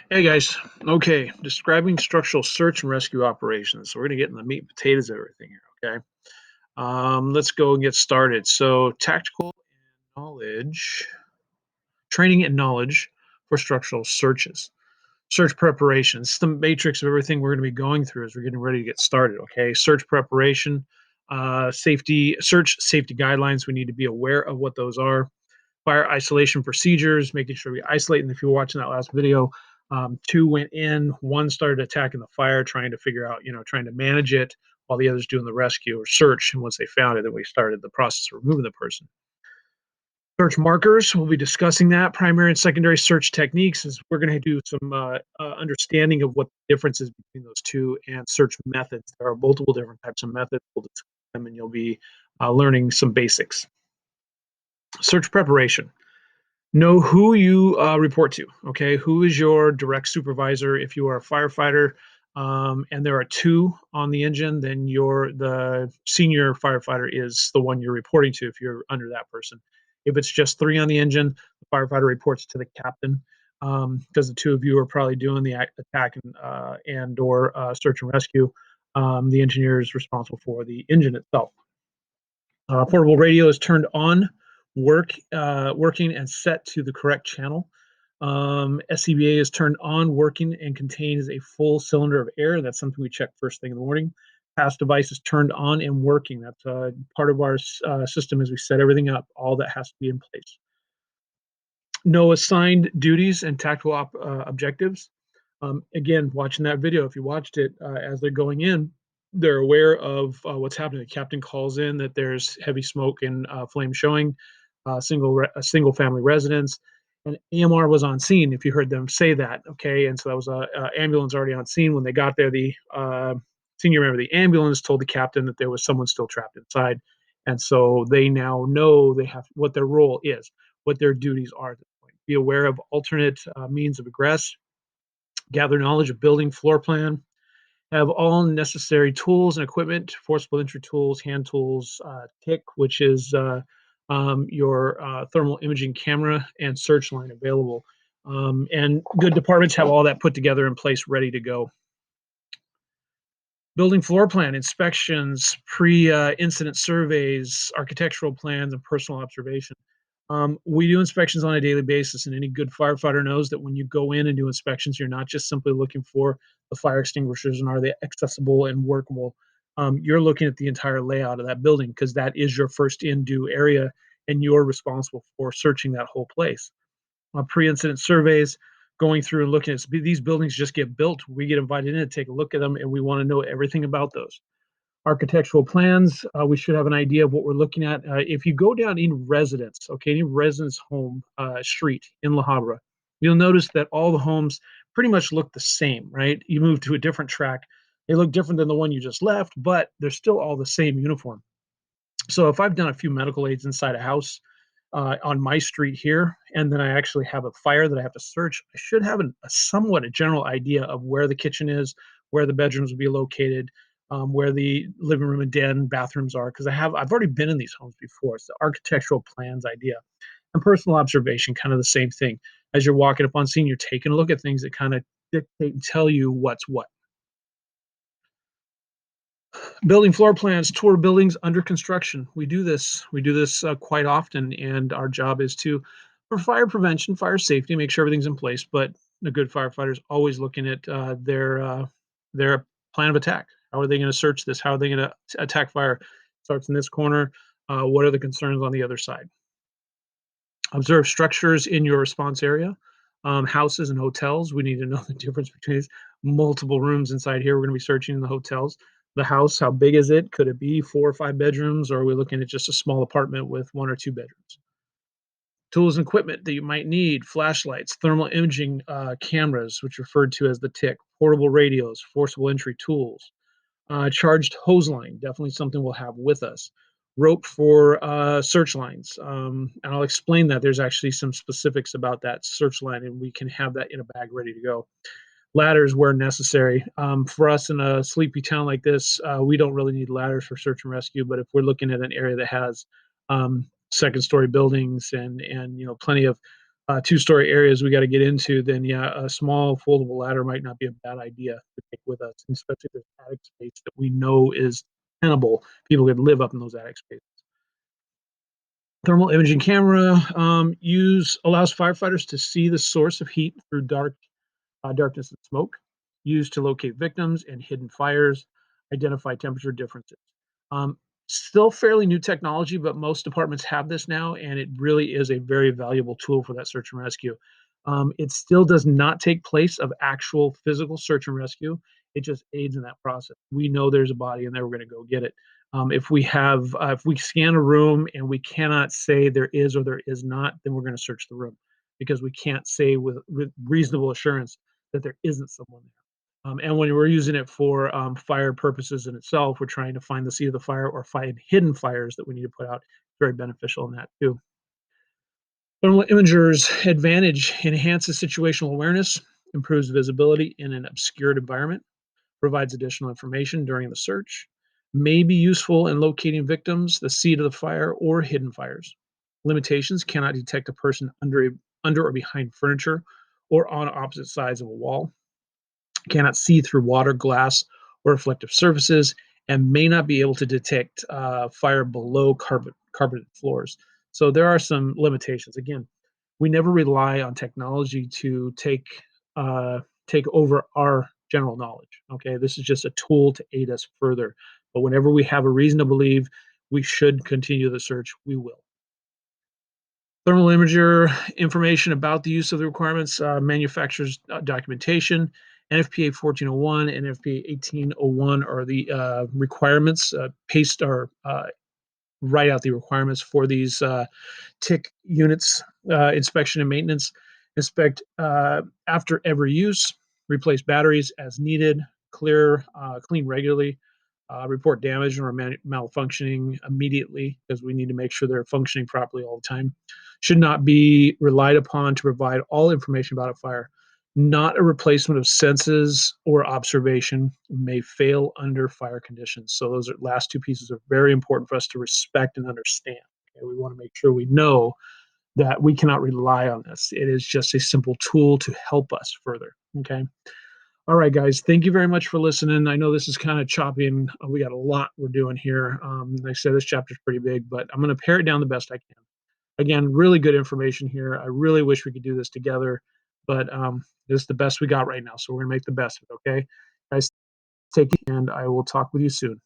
Hey guys, okay, describing structural search and rescue operations. So we're gonna get in the meat and potatoes of everything here, okay? Let's go and get started. So tactical knowledge, training and knowledge for structural searches. Search preparation. It's the matrix of everything we're gonna be going through as we're getting ready to get started, okay? Search preparation, search safety guidelines. We need to be aware of what those are. Fire isolation procedures, making sure we isolate. And if you were watching that last video, two went in, one started attacking the fire, trying to figure out, trying to manage it while the other's doing the rescue or search. And once they found it, then we started the process of removing the person. Search markers, we'll be discussing that. Primary and secondary search techniques is we're going to do some understanding of what the difference is between those two and search methods. There are multiple different types of methods. We'll discuss them and you'll be learning some basics. Search preparation. Know who you report to. Okay, who is your direct supervisor? If you are a firefighter, and there are two on the engine, then the senior firefighter is the one you're reporting to. If you're under that person, if it's just three on the engine, the firefighter reports to the captain because the two of you are probably doing the attack and or search and rescue. The engineer is responsible for the engine itself. Portable radio is turned on, working and set to the correct channel. SCBA is turned on, working, and contains a full cylinder of air. That's something we check first thing in the morning. Pass device is turned on and working. That's part of our system as we set everything up. All that has to be in place. No assigned duties and tactical objectives. Again, watching that video, if you watched it as they're going in, they're aware of what's happening. The captain calls in that there's heavy smoke and flame showing, a single family residence, and AMR was on scene. If you heard them say that, okay, and so that was a ambulance already on scene. When they got there, the senior member of the ambulance told the captain that there was someone still trapped inside, and so they now know they have what their role is, what their duties are at this point. Be aware of alternate means of egress, gather knowledge of building floor plan, have all necessary tools and equipment, forcible entry tools, hand tools, TIC, which is your thermal imaging camera, and searchline available. And good departments have all that put together in place, ready to go. Building floor plan inspections, pre-incident surveys, architectural plans, and personal observation. We do inspections on a daily basis, and any good firefighter knows that when you go in and do inspections, you're not just simply looking for the fire extinguishers and are they accessible and workable. You're looking at the entire layout of that building because that is your first in-due area, and you're responsible for searching that whole place. Pre-incident surveys, going through and looking at these buildings just get built. We get invited in to take a look at them, and we want to know everything about those architectural plans. We should have an idea of what we're looking at. If you go down in residence, okay, any residence home street in La Habra, you'll notice that all the homes pretty much look the same, right? You move to a different track, they look different than the one you just left, but they're still all the same uniform. So if I've done a few medical aids inside a house on my street here, and then I actually have a fire that I have to search, I should have a somewhat a general idea of where the kitchen is, where the bedrooms will be located, where the living room and den bathrooms are, because I've already been in these homes before. It's the architectural plans idea. And personal observation, kind of the same thing. As you're walking up on scene, you're taking a look at things that kind of dictate and tell you what's what. Building floor plans, tour buildings under construction. We do this quite often, and our job is to, for fire prevention, fire safety, make sure everything's in place. But a good firefighter is always looking at their plan of attack. How are they going to search this? How are they going to attack fire? Starts in this corner. What are the concerns on the other side? Observe structures in your response area. Houses and hotels. We need to know the difference between these. Multiple rooms inside here. We're going to be searching in the hotels. The house, how big is it? Could it be 4 or 5 bedrooms, or are we looking at just a small apartment with 1 or 2 bedrooms? Tools and equipment that you might need: flashlights, thermal imaging cameras, which are referred to as the TIC, portable radios, forcible entry tools, charged hose line, definitely something we'll have with us. Rope for search lines. And I'll explain that. There's actually some specifics about that search line, and we can have that in a bag ready to go. Ladders where necessary. For us in a sleepy town like this, we don't really need ladders for search and rescue. But if we're looking at an area that has second story buildings and plenty of two-story areas we got to get into, then yeah, a small foldable ladder might not be a bad idea to take with us, especially if there's attic space that we know is tenable. People could live up in those attic spaces. Thermal imaging camera allows firefighters to see the source of heat through darkness and smoke, used to locate victims and hidden fires, identify temperature differences. Um, Still fairly new technology, but most departments have this now, and it really is a very valuable tool for that search and rescue. It still does not take place of actual physical search and rescue. It just aids in that process. We know there's a body, and then we're going to go get it. If we scan a room and we cannot say there is or there is not, then we're going to search the room because we can't say with reasonable assurance that there isn't someone there. And when we're using it for fire purposes in itself, we're trying to find the seat of the fire or find hidden fires that we need to put out. Very beneficial in that too. Thermal Imager's advantage enhances situational awareness, improves visibility in an obscured environment, provides additional information during the search, may be useful in locating victims, the seat of the fire, or hidden fires. Limitations: cannot detect a person under or behind furniture or on opposite sides of a wall, cannot see through water, glass, or reflective surfaces, and may not be able to detect fire below carpeted floors. So there are some limitations. Again, we never rely on technology to uh, take over our general knowledge. Okay, this is just a tool to aid us further. But whenever we have a reason to believe we should continue the search, we will. Thermal imager information about the use of the requirements, manufacturer's documentation, NFPA 1401 and NFPA 1801 are the requirements. Paste or write out the requirements for these TIC units, inspection and maintenance. Inspect after every use, replace batteries as needed, clean regularly, report damage or malfunctioning immediately because we need to make sure they're functioning properly all the time. Should not be relied upon to provide all information about a fire. Not a replacement of senses or observation, may fail under fire conditions. So those last two pieces are very important for us to respect and understand. Okay? We want to make sure we know that we cannot rely on this. It is just a simple tool to help us further. Okay. All right, guys. Thank you very much for listening. I know this is kind of choppy and we got a lot we're doing here. Like I said, this chapter is pretty big, but I'm going to pare it down the best I can. Again, really good information here. I really wish we could do this together, but this is the best we got right now. So we're going to make the best of it. Okay. Guys, take care, and I will talk with you soon.